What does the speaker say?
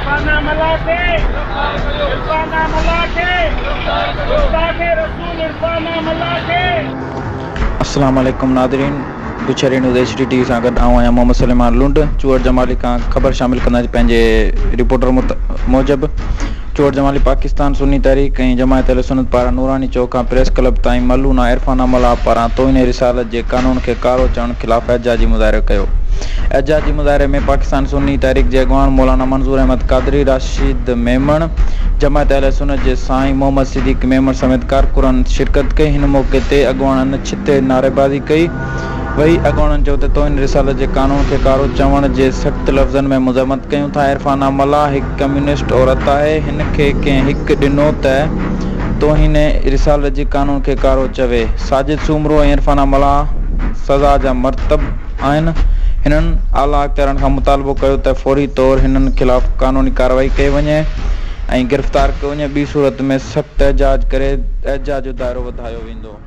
इरफाना मला के इरफाना मला के गुस्ताखे रसूल इरफाना मला के। अस्सलाम वालेकुम नादरीन, बुछरी न्यूज़ HD TV सां गॾु आऊं आहियां मोहम्मद सलेमान लुंड। चूअर जमाली खां ख़बर शामिल कंदा पंहिंजे रिपोर्टर मूजिबि चूअर जमाली पाकिस्तान सुन्नी तहरीक ऐं जमायत अहले सुन्नत पारां नूरानी चौक खां प्रेस क्लब ताईं मलूना इरफाना मला पारां तोहीन रिसालत जे कानून खे कारो चवण ख़िलाफ़ एहतजाजी मुज़ाहिरो कयो। एहतजाजी मुज़ाहिरे में पाकिस्तान सुन्नी तहरीक जे अॻवान मौलाना मंज़ूर अहमद क़ादरी, राशिद मेमण, जमायत अहले सुन्नत जे साईं मोहम्मद सिद्दीक़ मेमण समेत कारकुननि शिरकत कई। हिन मौक़े ते अॻवाननि छिते नारेबाज़ी कई वही। अॻवाननि चयो त तोहीन रिसालत जे कानून खे कारो चवण जे सख़्त लफ़्ज़नि में मुज़म्मत कयूं था। इरफाना मला हिकु कम्युनिस्ट औरत आहे। हिन खे कंहिं हिकु ॾिनो त तोहीन रिसालत जे कानून खे कारो चवे। साजिद सूमरो ऐं इरफाना मला सज़ा जा मरतब आहिनि। हिननि आला अख़्तियारनि खां मुतालबो कयो त फ़ौरी तौरु हिननि ख़िलाफ़ कानूनी कार्रवाई कई वञे ऐं गिरफ़्तार कयो वञे। ॿी सूरत में सख़्तु एहतजाज करे एहतजाज जो दाइरो वधायो वेंदो।